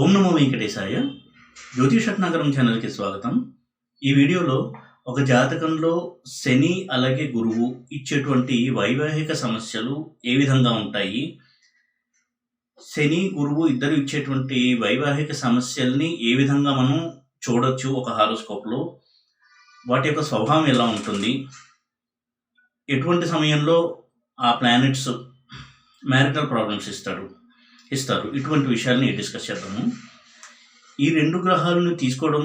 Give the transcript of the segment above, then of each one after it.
ఓం నమో వెంకటేశాయ. జ్యోతిషట్నగరం ఛానల్కి స్వాగతం. ఈ వీడియోలో ఒక జాతకంలో శని అలాగే గురువు ఇచ్చేటువంటి వైవాహిక సమస్యలు ఏ విధంగా ఉంటాయి, శని గురువు ఇద్దరు ఇచ్చేటువంటి వైవాహిక సమస్యల్ని ఏ విధంగా మనం చూడొచ్చు ఒక హారోస్కోప్లో, వాటి యొక్క స్వభావం ఎలా ఉంటుంది, ఎటువంటి సమయంలో ఆ ప్లానెట్స్ మ్యారిటల్ ప్రాబ్లమ్స్ ఇస్తారు, ఇటువంటి విషయాల్ని డిస్కస్ చేద్దాము. ఈ రెండు గ్రహాలను తీసుకోవడం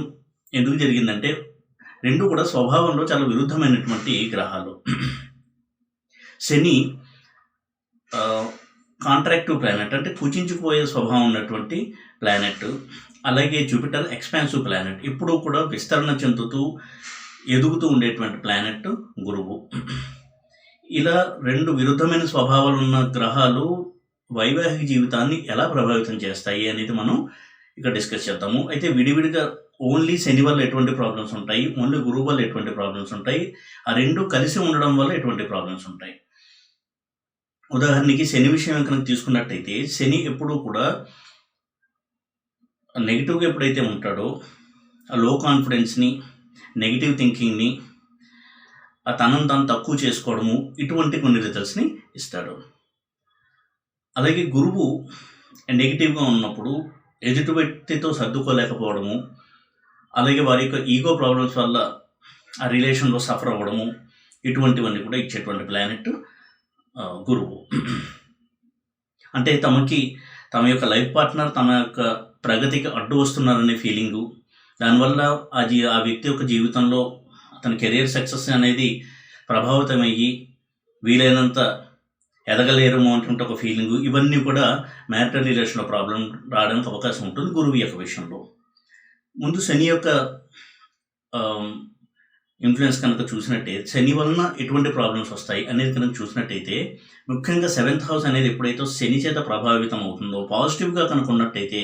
ఎందుకు జరిగిందంటే, రెండు కూడా స్వభావంలో చాలా విరుద్ధమైనటువంటి గ్రహాలు. శని కాంట్రాక్టివ్ ప్లానెట్, అంటే కుచించుకుపోయే స్వభావం ఉన్నటువంటి ప్లానెట్. అలాగే జూపిటర్ ఎక్స్పాన్సివ్ ప్లానెట్, ఎప్పుడూ కూడా విస్తరణ చెందుతూ ఎదుగుతూ ఉండేటువంటి ప్లానెట్ గురువు. ఇలా రెండు విరుద్ధమైన స్వభావాలు ఉన్న గ్రహాలు వైవాహిక జీవితాన్ని ఎలా ప్రభావితం చేస్తాయి అనేది మనం ఇక్కడ డిస్కస్ చేద్దాము. అయితే విడివిడిగా ఓన్లీ శని వల్ల ఎటువంటి ప్రాబ్లమ్స్ ఉంటాయి, ఓన్లీ గురువు వల్ల ఎటువంటి ప్రాబ్లమ్స్ ఉంటాయి, ఆ రెండు కలిసి ఉండడం వల్ల ఎటువంటి ప్రాబ్లమ్స్ ఉంటాయి. ఉదాహరణకి శని విషయం కనుక తీసుకున్నట్టయితే, శని ఎప్పుడూ కూడా నెగిటివ్గా ఎప్పుడైతే ఉంటాడో ఆ లో కాన్ఫిడెన్స్ని, నెగిటివ్ థింకింగ్ని, ఆ తనను తాను తక్కువ చేసుకోవడము, ఇటువంటి కొన్ని రిజల్ట్స్ని ఇస్తాడు. అలాగే గురువు నెగిటివ్గా ఉన్నప్పుడు ఎదుటి వ్యక్తితో సర్దుకోలేకపోవడము, అలాగే వారి యొక్క ఈగో ప్రాబ్లమ్స్ వల్ల ఆ రిలేషన్లో సఫర్ అవ్వడము, ఇటువంటివన్నీ కూడా ఇచ్చేటువంటి ప్లానెట్ గురువు. అంటే తమ యొక్క లైఫ్ పార్ట్నర్ తమ యొక్క ప్రగతికి అడ్డు వస్తున్నారనే ఫీలింగు, దానివల్ల ఆ వ్యక్తి యొక్క జీవితంలో అతని కెరీర్ సక్సెస్ అనేది ప్రభావితమయ్యి వీలైనంత ఎదగలేరము అంటుంటే ఒక ఫీలింగు, ఇవన్నీ కూడా మ్యారిటల్ రిలేషన్లో ప్రాబ్లం రావడానికి అవకాశం ఉంటుంది గురువు యొక్క విషయంలో. ముందు శని యొక్క ఇన్ఫ్లుయెన్స్ కనుక చూసినట్టయితే, శని వలన ఎటువంటి ప్రాబ్లమ్స్ వస్తాయి అనేది కనుక చూసినట్టయితే, ముఖ్యంగా 7th హౌస్ అనేది ఎప్పుడైతే శని చేత ప్రభావితం అవుతుందో, పాజిటివ్గా కనుక ఉన్నట్టయితే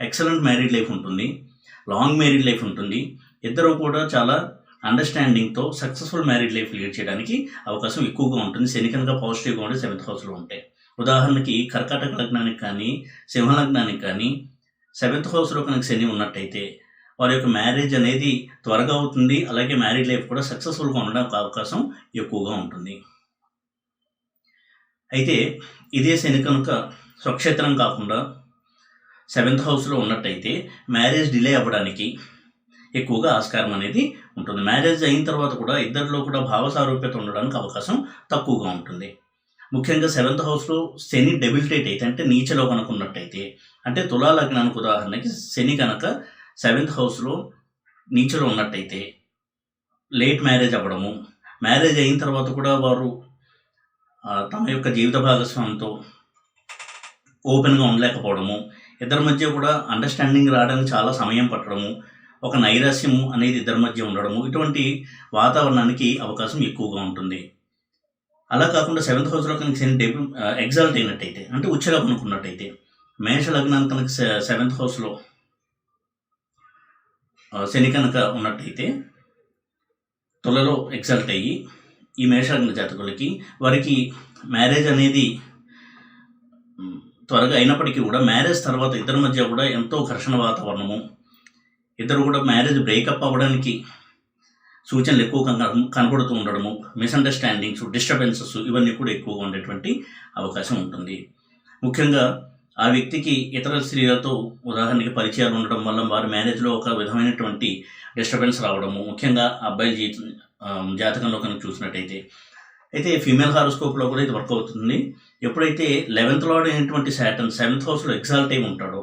ఎక్సలెంట్ మ్యారీడ్ లైఫ్ ఉంటుంది, లాంగ్ మ్యారీడ్ లైఫ్ ఉంటుంది, ఇద్దరు కూడా చాలా అండర్స్టాండింగ్తో సక్సెస్ఫుల్ మ్యారీడ్ లైఫ్ లీడ్ చేయడానికి అవకాశం ఎక్కువగా ఉంటుంది శని కనుక పాజిటివ్గా ఉంటే 7th హౌస్లో ఉంటే. ఉదాహరణకి కర్కాటక లగ్నానికి కానీ సింహ లగ్నానికి కానీ 7th హౌస్లో కనుక శని ఉన్నట్టయితే వారి యొక్క మ్యారేజ్ అనేది త్వరగా అవుతుంది, అలాగే మ్యారీడ్ లైఫ్ కూడా సక్సెస్ఫుల్గా ఉండడానికి అవకాశం ఎక్కువగా ఉంటుంది. అయితే ఇదే శని కనుక స్వక్షేత్రం కాకుండా 7th హౌస్లో ఉన్నట్టయితే మ్యారేజ్ డిలే అవ్వడానికి ఎక్కువగా ఆస్కారం అనేది ఉంటుంది. మ్యారేజ్ అయిన తర్వాత కూడా ఇద్దరిలో కూడా భావ సారూప్యత ఉండడానికి అవకాశం తక్కువగా ఉంటుంది. ముఖ్యంగా 7th హౌస్లో శని డెబిలిటేట్ అయితే, అంటే నీచలో కనుక ఉన్నట్టయితే, అంటే తులా లగ్నానికి ఉదాహరణకి శని కనుక 7th హౌస్లో నీచలో ఉన్నట్టయితే లేట్ మ్యారేజ్ అవ్వడము, మ్యారేజ్ అయిన తర్వాత కూడా వారు తమ యొక్క జీవిత భాగస్వామితో ఓపెన్గా ఉండలేకపోవడము, ఇద్దరి మధ్య కూడా అండర్స్టాండింగ్ రావడానికి చాలా సమయం పట్టడము, ఒక నైరాశ్యము అనేది ఇద్దరి మధ్య ఉండడము, ఇటువంటి వాతావరణానికి అవకాశం ఎక్కువగా ఉంటుంది. అలా కాకుండా 7th హౌస్లో కనుక శని ఎగ్జాల్ట్ అయినట్టయితే, అంటే ఉచ్చగా కనుక్కున్నట్టయితే, మేష లగ్నానికి కనుక 7th హౌస్లో శని కనుక ఉన్నట్టయితే తులలో ఎగ్జాల్ట్ అయ్యి ఈ మేషలగ్న జాతకులకి వారికి మ్యారేజ్ అనేది త్వరగా అయినప్పటికీ కూడా మ్యారేజ్ తర్వాత ఇద్దరి మధ్య కూడా ఎంతో ఘర్షణ వాతావరణము, ఇద్దరు కూడా మ్యారేజ్ బ్రేకప్ అవ్వడానికి సూచనలు ఎక్కువగా కనబడుతూ ఉండడము, మిస్అండర్స్టాండింగ్స్, డిస్టర్బెన్సెస్, ఇవన్నీ కూడా ఎక్కువగా ఉండేటువంటి అవకాశం ఉంటుంది. ముఖ్యంగా ఆ వ్యక్తికి ఇతర స్త్రీలతో ఉదాహరణకి పరిచయాలు ఉండడం వల్ల వారి మ్యారేజ్లో ఒక విధమైనటువంటి డిస్టర్బెన్స్ రావడము, ముఖ్యంగా అబ్బాయి జాతకంలో కనుక చూసినట్టయితే. అయితే ఫీమేల్ హారోస్కోప్లో కూడా ఇది వర్క్ అవుతుంది. ఎప్పుడైతే 11th లార్డ్ అయినటువంటి సాటర్న్ 7th హౌస్లో ఎగ్జాల్ట్ అయి ఉంటాడో,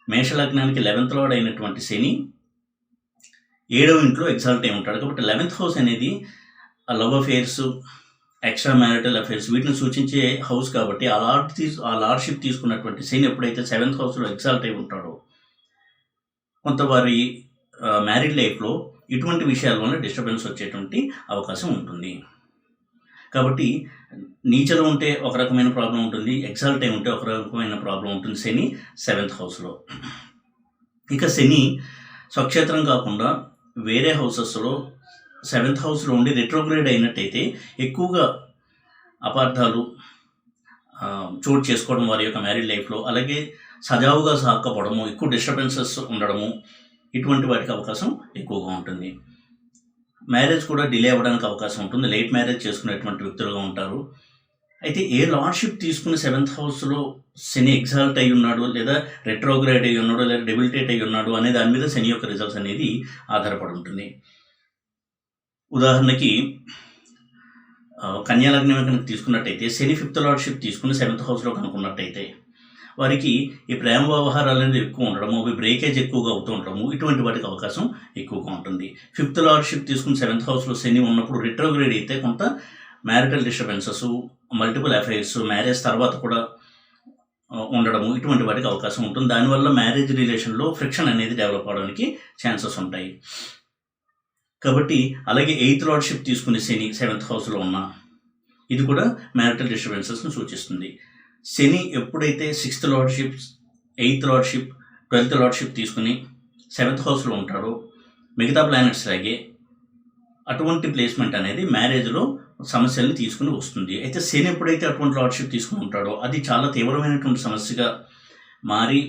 మేషలగ్నానికి 11th లార్డ్ అయినటువంటి శని 7వ ఇంట్లో ఎగ్జాల్ట్ అయి ఉంటాడు. కాబట్టి 11th హౌస్ అనేది love affairs, extra marital affairs, వీటిని సూచించే హౌస్ కాబట్టి ఆ లార్డ్షిప్ తీసుకున్నటువంటి శని ఎప్పుడైతే 7th హౌస్లో ఎగ్జాల్ట్ అయి ఉంటాడో, కొంత వారి మ్యారీడ్ లైఫ్లో ఇటువంటి విషయాల వల్ల డిస్టర్బెన్స్ వచ్చేటువంటి అవకాశం ఉంటుంది. కాబట్టి నీచలో ఉంటే ఒక రకమైన ప్రాబ్లం ఉంటుంది, ఎగ్జాల్ట్ అయి ఉంటే ఒక రకమైన ప్రాబ్లం ఉంటుంది శని 7th హౌస్లో. ఇక శని స్వక్షేత్రం కాకుండా వేరే హౌసెస్లో 7th హౌస్లో ఉండి రెట్రోగ్రేడ్ అయినట్టయితే ఎక్కువగా అపార్థాలు చోటు చేసుకోవడం వారి యొక్క మ్యారీడ్ లైఫ్లో, అలాగే సజావుగా సాగకపోవడము, ఎక్కువ డిస్టర్బెన్సెస్ ఉండడము, ఇటువంటి వాటికి అవకాశం ఎక్కువగా ఉంటుంది. మ్యారేజ్ కూడా డిలే అవ్వడానికి అవకాశం ఉంటుంది. లేట్ మ్యారేజ్ చేసుకునేటువంటి వ్యక్తులుగా ఉంటారు. అయితే ఏ లార్డ్‌షిప్ తీసుకుని 7th హౌస్‌లో శని ఎగ్జాల్ట్ అయ్యి ఉన్నాడు, లేదా రెట్రోగ్రేడ్ అయ్యి ఉన్నాడు, లేదా డెబిలిటేట్ అయ్యి ఉన్నాడు అనే దాని మీద శని యొక్క రిజల్ట్స్ అనేది ఆధారపడి ఉంటుంది. ఉదాహరణకి కన్యా లగ్నం కనుక తీసుకున్నట్టయితే శని 5th లార్డ్‌షిప్ తీసుకుని 7th హౌస్‌లో కనుక ఉన్నట్టయితే వారికి ఈ ప్రేమ వ్యవహారాలు అనేది ఎక్కువ ఉండడము, అవి బ్రేకేజ్ ఎక్కువగా అవుతూ ఉండడము, ఇటువంటి వాటికి అవకాశం ఎక్కువగా ఉంటుంది. 5th లార్డ్‌షిప్ తీసుకుని 7th హౌస్‌లో శని ఉన్నప్పుడు రెట్రోగ్రేడ్ అయితే కొంత marital disturbances, multiple affairs, marriage తర్వాత కూడా ఉండడము, ఇటువంటి వాటికి అవకాశం ఉంటుంది. దానివల్ల మ్యారేజ్ రిలేషన్లో ఫ్రిక్షన్ అనేది డెవలప్ అవడానికి ఛాన్సెస్ ఉంటాయి. కాబట్టి అలాగే 8th లార్డ్‌షిప్ తీసుకునే శని 7th హౌస్‌లో ఉన్న ఇది కూడా మ్యారిటల్ డిస్టర్బెన్సెస్ని సూచిస్తుంది. శని ఎప్పుడైతే 6th lordship, 8th lordship, 12th lordship తీసుకుని 7th హౌస్‌లో ఉంటాడో మిగతా ప్లానెట్స్ లాగే అటువంటి ప్లేస్మెంట్ అనేది మ్యారేజ్లో సమస్యల్ని తీసుకుని వస్తుంది. అయితే శని ఎప్పుడైతే అటువంటి లార్డ్‌షిప్ తీసుకుని ఉంటాడో అది చాలా తీవ్రమైనటువంటి సమస్యగా మారి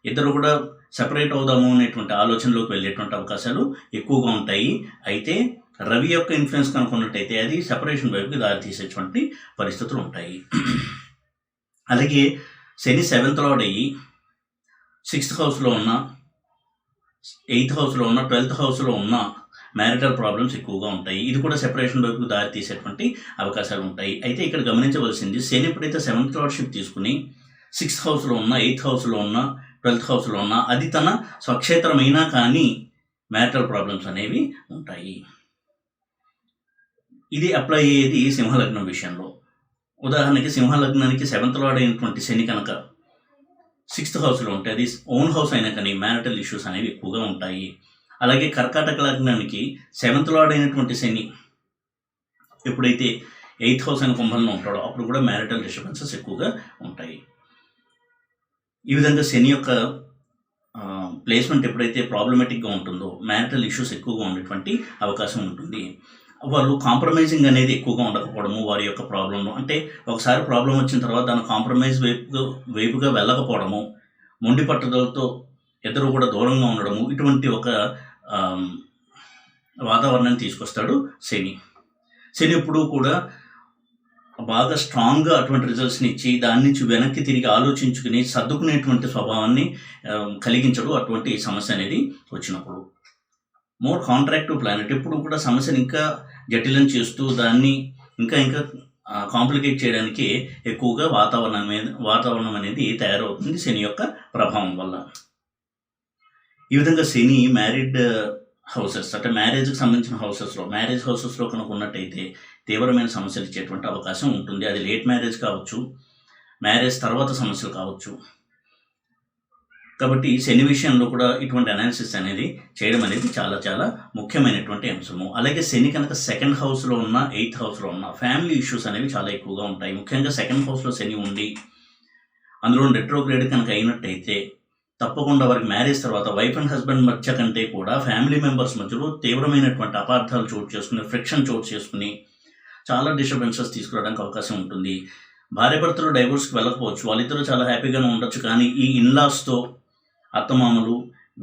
ఇద్దరు కూడా సెపరేట్ అవుదాము అనేటువంటి ఆలోచనలోకి వెళ్ళేటువంటి అవకాశాలు ఎక్కువగా ఉంటాయి. అయితే రవి యొక్క ఇన్ఫ్లుయెన్స్ కనుక్కున్నట్టయితే అది సెపరేషన్ వైపుకి దారితీసేటువంటి పరిస్థితులు ఉంటాయి. అలాగే శని 7th లార్డ్ అయ్యి 6th హౌస్‌లో ఉన్న, 8th హౌస్‌లో ఉన్న, 12th హౌస్‌లో ఉన్న మ్యారిటల్ ప్రాబ్లమ్స్ ఎక్కువగా ఉంటాయి. ఇది కూడా సెపరేషన్ వైపుకి దారి తీసేటువంటి అవకాశాలు ఉంటాయి. అయితే ఇక్కడ గమనించవలసింది శని ఎప్పుడైతే 7th లార్డ్‌షిప్ తీసుకుని 6th హౌస్‌లో ఉన్న, 8th హౌస్‌లో ఉన్న, 12th హౌస్‌లో ఉన్న అది తన స్వక్షేత్రమైనా కానీ మ్యారిటల్ ప్రాబ్లమ్స్ అనేవి ఉంటాయి. ఇది అప్లై అయ్యేది సింహలగ్నం విషయంలో. ఉదాహరణకి సింహలగ్నానికి 7th లార్డ్ అయినటువంటి శని కనుక 6th హౌస్‌లో ఉంటే అది ఓన్ హౌస్ అయినా కానీ మ్యారిటల్ ఇష్యూస్ అనేవి ఎక్కువగా ఉంటాయి. అలాగే కర్కాటక లగ్నానికి 7th లార్డ్ అయినటువంటి శని ఎప్పుడైతే 8th హౌస్ అయిన కుంభంలో ఉంటాడో అప్పుడు కూడా మ్యారిటల్ డిస్టర్బెన్సెస్ ఎక్కువగా ఉంటాయి. ఈ విధంగా శని యొక్క ప్లేస్మెంట్ ఎప్పుడైతే ప్రాబ్లమేటిక్గా ఉంటుందో మ్యారిటల్ ఇష్యూస్ ఎక్కువగా ఉండేటువంటి అవకాశం ఉంటుంది. వాళ్ళు కాంప్రమైజింగ్ అనేది ఎక్కువగా ఉండకపోవడము, వారి యొక్క ప్రాబ్లంలో అంటే ఒకసారి ప్రాబ్లం వచ్చిన తర్వాత దాని కాంప్రమైజ్ వైపుగా వెళ్ళకపోవడము, మొండి పట్టుదలతో ఇద్దరు కూడా దూరంగా ఉండడము, ఇటువంటి ఒక వాతావరణాన్ని తీసుకొస్తాడు శని. శని ఎప్పుడూ కూడా బాగా స్ట్రాంగ్గా అటువంటి రిజల్ట్స్ని ఇచ్చి దాని నుంచి వెనక్కి తిరిగి ఆలోచించుకుని సర్దుకునేటువంటి స్వభావాన్ని కలిగించడు అటువంటి సమస్య అనేది వచ్చినప్పుడు. మోర్ కాంట్రాక్టివ్ ప్లానెట్ ఎప్పుడు కూడా సమస్యను ఇంకా జటిలం చేస్తూ దాన్ని ఇంకా కాంప్లికేట్ చేయడానికి ఎక్కువగా వాతావరణం అనేది తయారవుతుంది శని యొక్క ప్రభావం వల్ల. ఈ విధంగా శని మ్యారీడ్ హౌసెస్ అంటే మ్యారేజ్కి సంబంధించిన మ్యారేజ్ హౌసెస్లో కనుక ఉన్నట్టయితే తీవ్రమైన సమస్యలు ఇచ్చేటువంటి అవకాశం ఉంటుంది. అది లేట్ మ్యారేజ్ కావచ్చు, మ్యారేజ్ తర్వాత సమస్యలు కావచ్చు. కాబట్టి శని విషయంలో కూడా ఇటువంటి అనాలిసిస్ అనేది చేయడం అనేది చాలా చాలా ముఖ్యమైనటువంటి అంశము. అలాగే శని కనుక 2nd హౌస్లో ఉన్న, 8th హౌస్లో ఉన్న ఫ్యామిలీ ఇష్యూస్ అనేవి చాలా ఎక్కువగా ఉంటాయి. ముఖ్యంగా 2nd హౌస్లో శని ఉండి అందులో రెట్రోగ్రేడ్ కనుక అయినట్టయితే తప్పకుండా వారికి మ్యారేజ్ తర్వాత వైఫ్ అండ్ హస్బెండ్ మధ్య కంటే కూడా ఫ్యామిలీ మెంబర్స్ మధ్యలో తీవ్రమైనటువంటి అపార్థాలు చోటు చేసుకుని, ఫ్రిక్షన్ చోటు చేసుకుని చాలా డిస్టర్బెన్సెస్ తీసుకురావడానికి అవకాశం ఉంటుంది. భార్యాభర్తలు డైవోర్స్కి వెళ్ళకపోవచ్చు, వాళ్ళిద్దరూ చాలా హ్యాపీగానే ఉండొచ్చు. కానీ ఈ ఇన్లాస్తో, అత్తమామలు,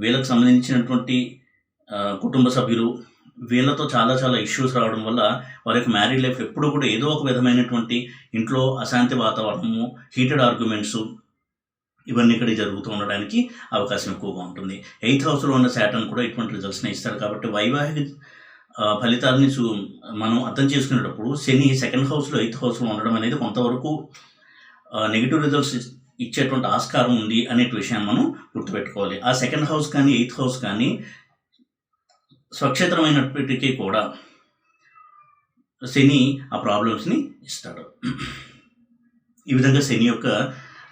వీళ్ళకి సంబంధించినటువంటి కుటుంబ సభ్యులు, వీళ్ళతో చాలా చాలా ఇష్యూస్ రావడం వల్ల వారి యొక్క మ్యారీడ్ లైఫ్ ఎప్పుడూ కూడా ఏదో ఒక విధమైనటువంటి ఇంట్లో అశాంతి వాతావరణము, హీటెడ్ ఆర్గ్యుమెంట్స్ ఇవన్నీ ఇక్కడ జరుగుతూ ఉండడానికి అవకాశం ఎక్కువగా ఉంటుంది. 8th హౌస్లో ఉన్న శాటర్న్ కూడా ఇటువంటి రిజల్ట్స్ని ఇస్తాడు. కాబట్టి వైవాహిక ఫలితాలని మనం అర్థం చేసుకునేటప్పుడు శని 2nd హౌస్లో, 8th హౌస్లో ఉండడం అనేది కొంతవరకు నెగిటివ్ రిజల్ట్స్ ఇచ్చేటువంటి ఆస్కారం ఉంది అనే విషయాన్ని మనం గుర్తుపెట్టుకోవాలి. ఆ 2nd హౌస్ కానీ 8th హౌస్ కానీ స్వక్షేత్రమైనప్పటికీ కూడా శని ఆ ప్రాబ్లమ్స్ని ఇస్తాడు. ఈ విధంగా శని యొక్క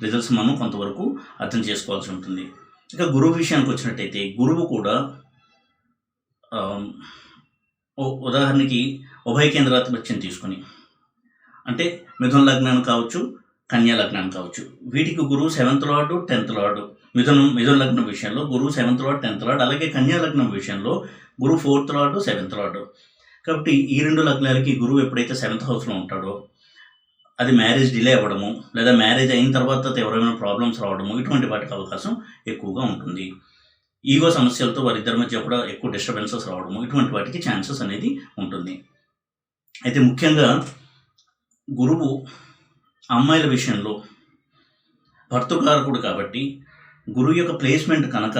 రిజల్ట్స్ మనం కొంతవరకు అర్థం చేసుకోవాల్సి ఉంటుంది. ఇక గురువు విషయానికి వచ్చినట్టయితే గురువు కూడా ఉదాహరణకి ఉభయ కేంద్రాధిపత్యం తీసుకొని అంటే మిథున లగ్నాన్ని కావచ్చు, కన్యా లగ్నాన్ని కావచ్చు, వీటికి గురువు 7th లార్డ్, 10th లార్డ్. మిథున లగ్నం విషయంలో గురువు 7th లార్డ్, 10th లార్డ్. అలాగే కన్యా లగ్నం విషయంలో గురువు 4th లార్డ్, 7th లార్డ్. కాబట్టి ఈ రెండు లగ్నాలకి గురువు ఎప్పుడైతే 7th హౌస్లో ఉంటాడో అది మ్యారేజ్ డిలే అవ్వడము, లేదా మ్యారేజ్ అయిన తర్వాత తీవ్రమైన ప్రాబ్లమ్స్ రావడము, ఇటువంటి వాటికి అవకాశం ఎక్కువగా ఉంటుంది. ఈగో సమస్యలతో వారిద్దరి మధ్య కూడా ఎక్కువ డిస్టర్బెన్సెస్ రావడము, ఇటువంటి వాటికి ఛాన్సెస్ అనేది ఉంటుంది. అయితే ముఖ్యంగా గురువు అమ్మాయిల విషయంలో భర్తృకారకుడు కాబట్టి గురువు యొక్క ప్లేస్మెంట్ కనుక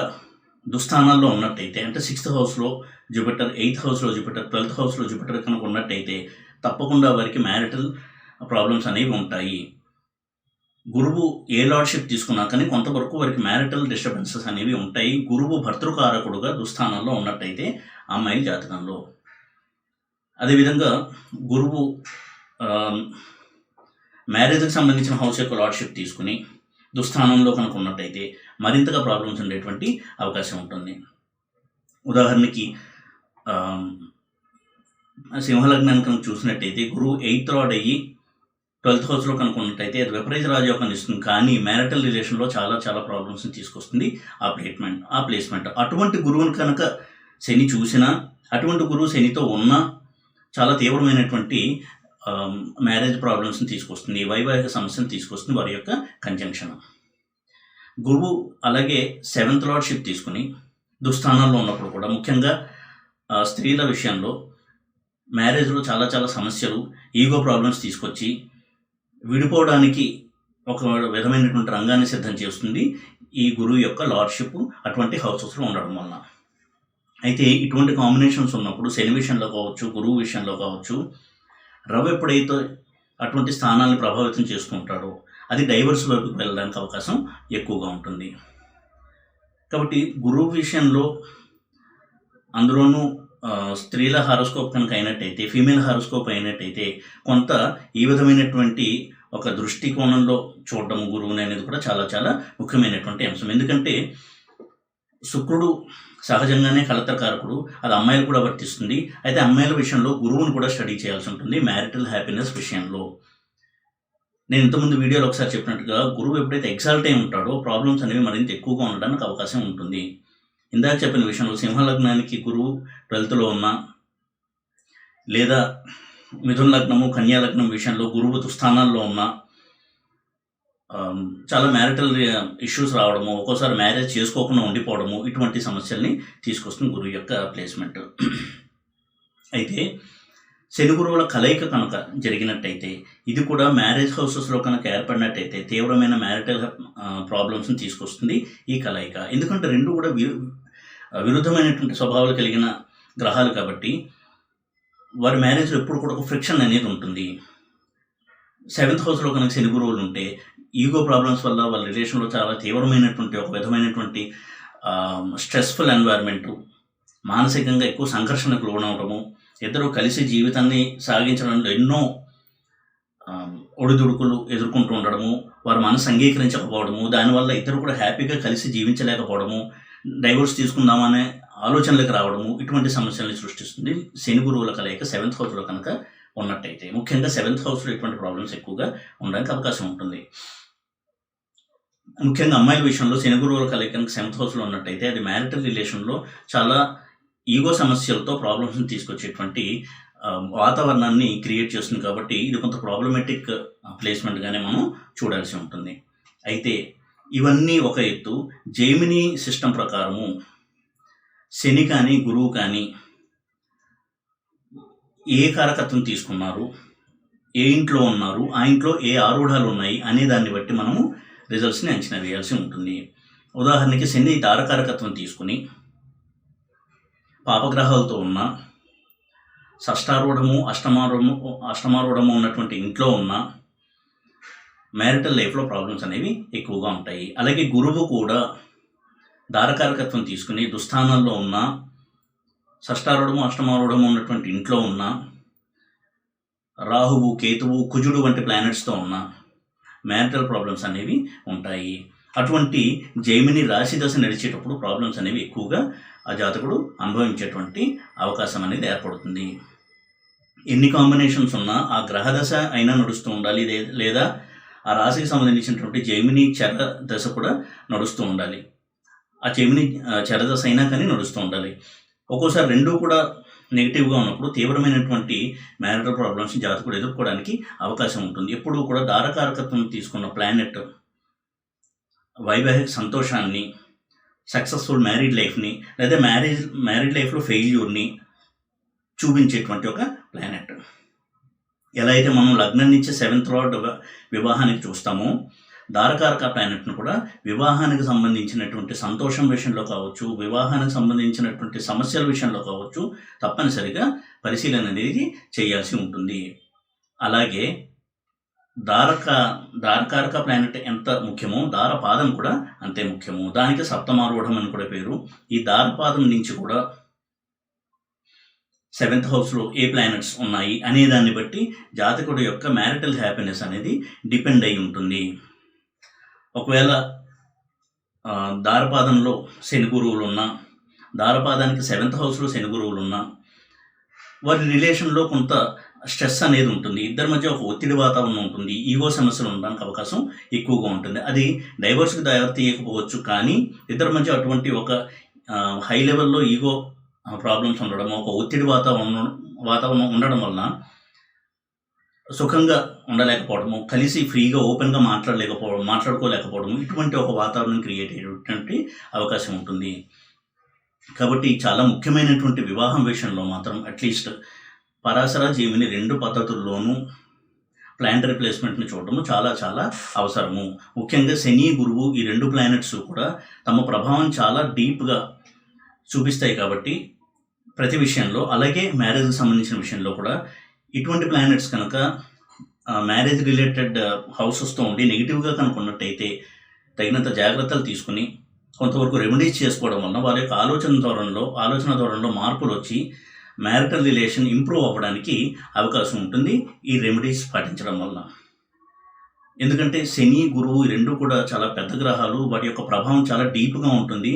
దుస్థానాల్లో ఉన్నట్టయితే, అంటే 6th హౌస్లో జూపిటర్, 8th హౌస్లో జూపిటర్, 12th హౌస్లో జూపిటర్ కనుక ఉన్నట్టయితే తప్పకుండా వారికి మ్యారిటల్ ప్రాబ్లమ్స్ అనేవి ఉంటాయి. గురువు ఏ లార్డ్షిప్ తీసుకున్నా కానీ కొంతవరకు వారికి మ్యారిటల్ డిస్టర్బెన్సెస్ అనేవి ఉంటాయి, గురువు భర్తృకారకుడుగా దుస్థానంలో ఉన్నట్టయితే అమ్మాయిల జాతకంలో. అదేవిధంగా గురువు మ్యారేజ్కి సంబంధించిన హౌస్ యొక్క లార్డ్షిప్ తీసుకుని దుస్థానంలో కనుక ఉన్నట్టయితే మరింతగా ప్రాబ్లమ్స్ ఉండేటువంటి అవకాశం ఉంటుంది. ఉదాహరణకి సింహలగ్నాన్ని కనుక చూసినట్టయితే గురువు 8th లార్డ్ అయ్యి 12th హౌస్లో కనుక ఉన్నట్టయితే అది విపరీత రాజయోగాన్ని ఇస్తుంది, కానీ మ్యారిటల్ రిలేషన్లో చాలా చాలా ప్రాబ్లమ్స్ని తీసుకొస్తుంది ఆ ప్లేస్మెంట్. అటువంటి గురువుని కనుక శని చూసినా, అటువంటి గురువు శనితో ఉన్నా చాలా తీవ్రమైనటువంటి మ్యారేజ్ ప్రాబ్లమ్స్ని తీసుకొస్తుంది, వైవాహిక సమస్యను తీసుకొస్తుంది వారి యొక్క కంజంక్షన్. గురువు అలాగే 7th లార్డ్షిప్ తీసుకుని దుస్థానాల్లో ఉన్నప్పుడు కూడా ముఖ్యంగా స్త్రీల విషయంలో మ్యారేజ్లో చాలా చాలా సమస్యలు, ఈగో ప్రాబ్లమ్స్ తీసుకొచ్చి విడిపోవడానికి ఒక విధమైనటువంటి రంగాన్ని సిద్ధం చేస్తుంది ఈ గురువు యొక్క లార్డ్షిప్ అటువంటి హౌసెస్లో ఉండడం వలన. అయితే ఇటువంటి కాంబినేషన్స్ ఉన్నప్పుడు శని విషయంలో కావచ్చు, గురువు విషయంలో కావచ్చు, రవి ఎప్పుడైతే అటువంటి స్థానాలను ప్రభావితం చేసుకుంటాడో అది డైవర్స్ వైపుకి వెళ్ళడానికి అవకాశం ఎక్కువగా ఉంటుంది. కాబట్టి గురువు విషయంలో అందులోనూ స్త్రీల హారోస్కోప్ కనుక అయినట్టయితే, ఫీమేల్ హారోస్కోప్ అయినట్టయితే కొంత ఈ విధమైనటువంటి ఒక దృష్టికోణంలో చూడడం గురువుని అనేది కూడా చాలా చాలా ముఖ్యమైనటువంటి అంశం. ఎందుకంటే శుక్రుడు సహజంగానే కలత్రకారకుడు, అది అమ్మాయిలు కూడా వర్తిస్తుంది. అయితే అమ్మాయిల విషయంలో గురువుని కూడా స్టడీ చేయాల్సి ఉంటుంది మ్యారిటల్ హ్యాపీనెస్ విషయంలో. నేను ఇంతకుముందు వీడియోలో ఒకసారి చెప్పినట్టుగా గురువు ఎప్పుడైతే ఎగ్జాల్ట్ అయి ఉంటాడో ప్రాబ్లమ్స్ అనేవి మరింత ఎక్కువగా ఉండడానికి అవకాశం ఉంటుంది. ఇందాక చెప్పిన విషయంలో సింహలగ్నానికి గురువు 12th ఉన్నా, లేదా మిథున లగ్నము, కన్యా లగ్నం విషయంలో గురువు దుస్థానాల్లో ఉన్నా చాలా మ్యారిటల్ ఇష్యూస్ రావడము, ఒక్కోసారి మ్యారేజ్ చేసుకోకుండా ఉండిపోవడము, ఇటువంటి సమస్యల్ని తీసుకొస్తుంది గురువు యొక్క ప్లేస్మెంట్. అయితే శని గురువుల కలయిక కనుక జరిగినట్టయితే, ఇది కూడా మ్యారేజ్ హౌసెస్లో కనుక ఏర్పడినట్టయితే తీవ్రమైన మ్యారిటల్ ప్రాబ్లమ్స్ని తీసుకొస్తుంది ఈ కలయిక. ఎందుకంటే రెండు కూడా విరుద్ధమైనటువంటి స్వభావాలు కలిగిన గ్రహాలు కాబట్టి వారి మ్యారేజ్లో ఎప్పుడు కూడా ఒక ఫ్రిక్షన్ అనేది ఉంటుంది. 7th హౌస్లో కనుక శని గురువులు ఉంటే ఈగో ప్రాబ్లమ్స్ వల్ల వాళ్ళ రిలేషన్లో చాలా తీవ్రమైనటువంటి ఒక విధమైనటువంటి స్ట్రెస్ఫుల్ ఎన్వైర్న్మెంటు, మానసికంగా ఎక్కువ సంఘర్షణకు లోనవడము, ఇద్దరు కలిసి జీవితాన్ని సాగించడంలో ఎన్నో ఒడిదుడుకులు ఎదుర్కొంటూ ఉండడము, వారు మనసు అంగీకరించకపోవడము, దానివల్ల ఇద్దరు కూడా హ్యాపీగా కలిసి జీవించలేకపోవడము, డైవోర్స్ తీసుకుందామనే ఆలోచనలకు రావడము, ఇటువంటి సమస్యల్ని సృష్టిస్తుంది శని గురువుల కలయిక 7th హౌస్లో కనుక ఉన్నట్టయితే. ముఖ్యంగా 7th హౌస్లో ఇటువంటి ప్రాబ్లమ్స్ ఎక్కువగా ఉండడానికి అవకాశం ఉంటుంది. ముఖ్యంగా అమ్మాయిల విషయంలో శని గురువుల కలయిక కనుక 7th హౌస్లో ఉన్నట్టయితే అది మ్యారిటల్ రిలేషన్లో చాలా ఈగో సమస్యలతో ప్రాబ్లమ్స్ని తీసుకొచ్చేటువంటి వాతావరణాన్ని క్రియేట్ చేస్తుంది. కాబట్టి ఇది కొంత ప్రాబ్లమేటిక్ ప్లేస్మెంట్గానే మనం చూడాల్సి ఉంటుంది. అయితే ఇవన్నీ ఒక ఎత్తు. జెమినీ సిస్టమ్ ప్రకారము శని కానీ గురువు కానీ ఏ కారకత్వం తీసుకున్నారు, ఏ ఇంట్లో ఉన్నారు, ఆ ఇంట్లో ఏ ఆరూఢాలు ఉన్నాయి అనే దాన్ని బట్టి మనము రిజల్ట్స్ని అంచనా వేయాల్సి ఉంటుంది. ఉదాహరణకి శని తారకారకత్వం తీసుకుని పాపగ్రహాలతో ఉన్న, షష్టారూఢము అష్టమారూఢము ఉన్నటువంటి ఇంట్లో ఉన్న మ్యారిటల్ లైఫ్లో ప్రాబ్లమ్స్ అనేవి ఎక్కువగా ఉంటాయి. అలాగే గురువు కూడా దారకారకత్వం తీసుకుని దుస్థానాల్లో ఉన్న, షష్టారూఢము అష్టమారూఢము ఉన్నటువంటి ఇంట్లో ఉన్న, రాహువు, కేతువు, కుజుడు వంటి ప్లానెట్స్తో ఉన్న మ్యారిటల్ ప్రాబ్లమ్స్ అనేవి ఉంటాయి. అటువంటి జైమిని రాశి దశ నడిచేటప్పుడు ప్రాబ్లమ్స్ అనేవి ఎక్కువగా ఆ జాతకుడు అనుభవించేటువంటి అవకాశం అనేది ఏర్పడుతుంది. ఎన్ని కాంబినేషన్స్ ఉన్నా ఆ గ్రహ దశ అయినా నడుస్తూ ఉండాలి, లేదా ఆ రాశికి సంబంధించినటువంటి జైమిని చర దశ కూడా నడుస్తూ ఉండాలి. ఆ జైమిని చర దశ అయినా కానీ నడుస్తూ ఉండాలి. ఒక్కోసారి రెండూ కూడా నెగిటివ్గా ఉన్నప్పుడు తీవ్రమైనటువంటి మ్యారిటల్ ప్రాబ్లమ్స్ జాతకుడు ఎదుర్కోవడానికి అవకాశం ఉంటుంది. ఎప్పుడూ కూడా దారకారకత్వం తీసుకున్న ప్లానెట్ వైవాహిక సంతోషాన్ని, సక్సెస్ఫుల్ మ్యారీడ్ లైఫ్ని లేదా మ్యారీడ్ లైఫ్లో ఫెయిల్యూర్ని చూపించేటువంటి ఒక ప్లానెట్. ఎలా అయితే మనం లగ్నం నుంచి 7th లార్డ్ వివాహానికి చూస్తామో, దారకారక ప్లానెట్ను కూడా వివాహానికి సంబంధించినటువంటి సంతోషం విషయంలో కావచ్చు, వివాహానికి సంబంధించినటువంటి సమస్యల విషయంలో కావచ్చు తప్పనిసరిగా పరిశీలన అనేది చేయాల్సి ఉంటుంది. అలాగే దారకారక ప్లానెట్ ఎంత ముఖ్యమో దారపాదం కూడా అంతే ముఖ్యము. దానికి సప్తమారూఢం అని కూడా పేరు. ఈ దారపాదం నుంచి కూడా 7th హౌస్లో ఏ ప్లానెట్స్ ఉన్నాయి అనే దాన్ని బట్టి జాతకుడు యొక్క మ్యారిటల్ హ్యాపీనెస్ అనేది డిపెండ్ అయి ఉంటుంది. ఒకవేళ దారపాదంలో శని గురువులు ఉన్నా, దారపాదానికి 7th హౌస్లో శని గురువులు ఉన్నా, వారి రిలేషన్లో కొంత స్ట్రెస్ అనేది ఉంటుంది. ఇద్దరి మధ్య ఒక ఒత్తిడి వాతావరణం ఉంటుంది. ఈగో సమస్యలు ఉండడానికి అవకాశం ఎక్కువగా ఉంటుంది. అది డైవర్స్కి దారి తీయకపోవచ్చు, కానీ ఇద్దరి మధ్య అటువంటి ఒక హై లెవెల్లో ఈగో ప్రాబ్లమ్స్ ఉండడం, ఒక ఒత్తిడి వాతావరణం ఉండడం వలన సుఖంగా ఉండలేకపోవడము, కలిసి ఫ్రీగా ఓపెన్గా మాట్లాడుకోలేకపోవడము, ఇటువంటి ఒక వాతావరణం క్రియేట్ అయ్యేటువంటి అవకాశం ఉంటుంది. కాబట్టి చాలా ముఖ్యమైనటువంటి వివాహం విషయంలో మాత్రం అట్లీస్ట్ పరాశర జీవిని 2 పద్ధతుల్లోనూ ప్లానెటరీ ప్లేస్మెంట్ని చూడడము చాలా చాలా అవసరము. ముఖ్యంగా శని, గురువు ఈ 2 ప్లానెట్స్ కూడా తమ ప్రభావం చాలా డీప్గా చూపిస్తాయి కాబట్టి ప్రతి విషయంలో, అలాగే మ్యారేజ్కి సంబంధించిన విషయంలో కూడా ఇటువంటి ప్లానెట్స్ కనుక మ్యారేజ్ రిలేటెడ్ హౌసెస్తో ఉండి నెగిటివ్గా కనుక ఉన్నట్టయితే తగినంత జాగ్రత్తలు తీసుకుని కొంతవరకు రెమెడీస్ చేసుకోవడం వల్ల వారి యొక్క ఆలోచన ధోరణిలో మార్పులు వచ్చి మ్యారిటల్ రిలేషన్ ఇంప్రూవ్ అవ్వడానికి అవకాశం ఉంటుంది ఈ రెమెడీస్ పాటించడం వల్ల. ఎందుకంటే శని, గురువు ఈ 2 కూడా చాలా పెద్ద గ్రహాలు, వాటి యొక్క ప్రభావం చాలా డీప్గా ఉంటుంది.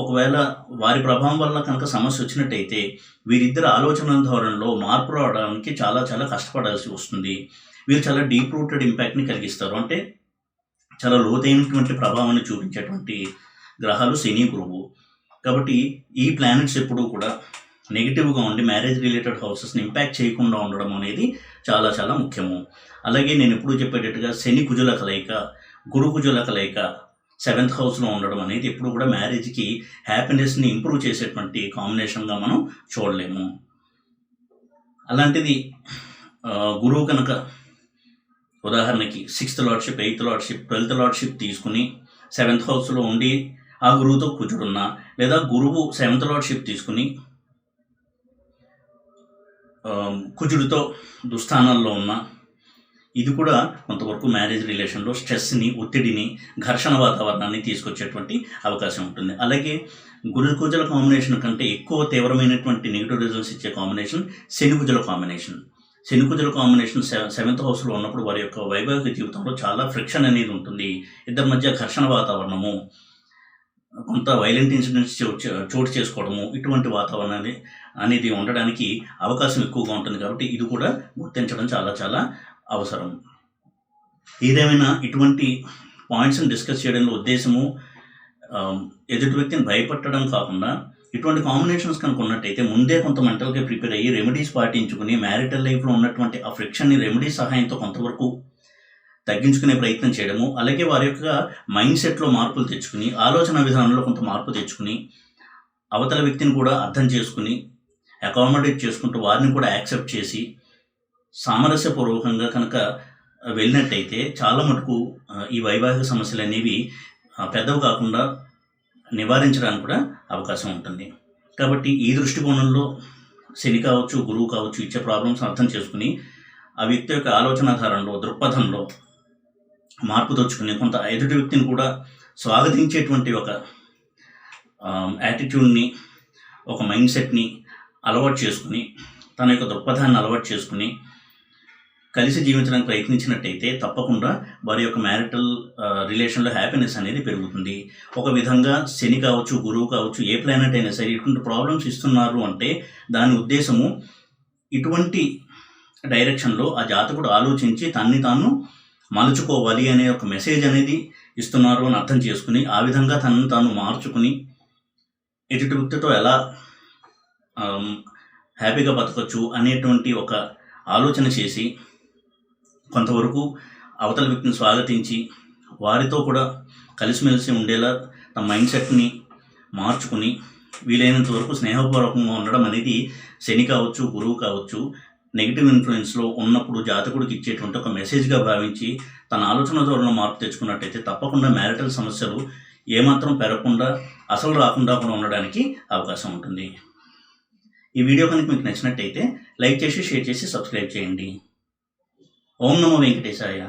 ఒకవేళ వారి ప్రభావం వల్ల కనుక సమస్య వచ్చినట్టయితే వీరిద్దరు ఆలోచన ధోరణిలో మార్పు రావడానికి చాలా చాలా కష్టపడాల్సి వస్తుంది. వీరు చాలా డీప్ రూటెడ్ ఇంపాక్ట్ని కలిగిస్తారు. అంటే చాలా లోతైనటువంటి ప్రభావాన్ని చూపించేటువంటి గ్రహాలు శని, గురువు. కాబట్టి ఈ ప్లానెట్స్ ఎప్పుడూ కూడా నెగిటివ్గా ఉండి మ్యారేజ్ రిలేటెడ్ హౌసెస్ని ఇంపాక్ట్ చేయకుండా ఉండడం అనేది చాలా చాలా ముఖ్యము. అలాగే నేను ఎప్పుడూ చెప్పేటట్టుగా శని కుజుల కలయిక, గురు కుజుల కలయిక 7th హౌస్లో ఉండడం అనేది ఎప్పుడు కూడా మ్యారేజ్కి హ్యాపీనెస్ని ఇంప్రూవ్ చేసేటువంటి కాంబినేషన్గా మనం చూడలేము. అలాంటిది గురువు కనుక ఉదాహరణకి 6th lordship, 8th lordship, 12th lordship తీసుకుని 7th హౌస్లో ఉండి ఆ గురువుతో కుజుడున్నా, లేదా గురువు 7th లార్డ్షిప్ తీసుకుని కుజుడితో దుస్థానాల్లో ఉన్న, ఇది కూడా కొంతవరకు మ్యారేజ్ రిలేషన్లో స్ట్రెస్ని, ఒత్తిడిని, ఘర్షణ వాతావరణాన్ని తీసుకొచ్చేటువంటి అవకాశం ఉంటుంది. అలాగే గురు కుజుల కాంబినేషన్ కంటే ఎక్కువ తీవ్రమైనటువంటి నెగిటివ్ రిజల్ట్స్ ఇచ్చే కాంబినేషన్ శని కుజుల కాంబినేషన్. శని కుజుల కాంబినేషన్ 7th హౌస్లో ఉన్నప్పుడు వారి యొక్క వైవాహిక జీవితంలో చాలా ఫ్రిక్షన్ అనేది ఉంటుంది. ఇద్దరి మధ్య ఘర్షణ వాతావరణము, కొంత వైలెంట్ ఇన్సిడెంట్స్ చోటు చేసుకోవడము, ఇటువంటి వాతావరణాన్ని అనేది ఉండడానికి అవకాశం ఎక్కువగా ఉంటుంది. కాబట్టి ఇది కూడా గుర్తించడం చాలా చాలా అవసరం. ఏదేమైనా ఇటువంటి పాయింట్స్ని డిస్కస్ చేయడంలో ఉద్దేశము ఎదుటి వ్యక్తిని భయపెట్టడం కాకుండా, ఇటువంటి కాంబినేషన్స్ కనుక ఉన్నట్టయితే ముందే కొంత మెంటల్గా ప్రిపేర్ అయ్యి రెమెడీస్ పాటించుకుని మ్యారిటల్ లైఫ్లో ఉన్నటువంటి ఆ ఫ్రిక్షన్ని రెమెడీస్ సహాయంతో కొంతవరకు తగ్గించుకునే ప్రయత్నం చేయడము, అలాగే వారి యొక్క మైండ్ సెట్లో మార్పులు తెచ్చుకుని, ఆలోచన విధానంలో కొంత మార్పు తెచ్చుకుని, అవతల వ్యక్తిని కూడా అర్థం చేసుకుని అకామిడేట్ చేసుకుంటూ వారిని కూడా యాక్సెప్ట్ చేసి సామరస్యపూర్వకంగా కనుక వెళ్ళినట్టయితే చాలా మటుకు ఈ వైవాహిక సమస్యలు అనేవి పెద్దవి కాకుండా నివారించడానికి కూడా అవకాశం ఉంటుంది. కాబట్టి ఈ దృష్టికోణంలో శని కావచ్చు, గురువు కావచ్చు ఇచ్చే ప్రాబ్లమ్స్ అర్థం చేసుకుని ఆ వ్యక్తి యొక్క ఆలోచన ధారణలో, దృక్పథంలో మార్పు తెచ్చుకుని కొంత ఎదుటి వ్యక్తిని కూడా స్వాగతించేటువంటి ఒక యాటిట్యూడ్ని, ఒక మైండ్ సెట్ని అలవాటు చేసుకుని, తన యొక్క దృక్పథాన్ని అలవాటు చేసుకుని కలిసి జీవించడానికి ప్రయత్నించినట్టయితే తప్పకుండా వారి యొక్క మ్యారిటల్ రిలేషన్లో హ్యాపీనెస్ అనేది పెరుగుతుంది. ఒక విధంగా శని కావచ్చు, గురువు కావచ్చు, ఏ ప్లానెట్ అయినా సరే ఇటువంటి ప్రాబ్లమ్స్ ఇస్తున్నారు అంటే దాని ఉద్దేశము ఇటువంటి డైరెక్షన్లో ఆ జాతకుడు ఆలోచించి తన్ని తాను మలుచుకోవాలి అనే ఒక మెసేజ్ అనేది ఇస్తున్నారు అని అర్థం చేసుకుని, ఆ విధంగా తనను తాను మార్చుకుని ఎదుటి వ్యక్తితో ఎలా హ్యాపీగా బతకొచ్చు అనేటువంటి ఒక ఆలోచన చేసి కొంతవరకు అవతల వ్యక్తిని స్వాగతించి వారితో కూడా కలిసిమెలిసి ఉండేలా తమ మైండ్ సెట్ని మార్చుకుని వీలైనంత వరకు స్నేహపూర్వకంగా ఉండడం అనేది శని కావచ్చు, గురువు కావచ్చు, నెగిటివ్ ఇన్ఫ్లుయెన్స్లో ఉన్నప్పుడు జాతకుడికి ఇచ్చేటువంటి ఒక మెసేజ్గా భావించి తన ఆలోచన ధోరణిలో మార్పు తెచ్చుకున్నట్టయితే తప్పకుండా మ్యారిటల్ సమస్యలు ఏమాత్రం పెరగకుండా అసలు రాకుండా కూడా ఉండడానికి అవకాశం ఉంటుంది. ఈ వీడియో కనుక మీకు నచ్చినట్టయితే లైక్ చేసి, షేర్ చేసి, సబ్స్క్రైబ్ చేయండి. ఓం నమో వెంకటేశాయ.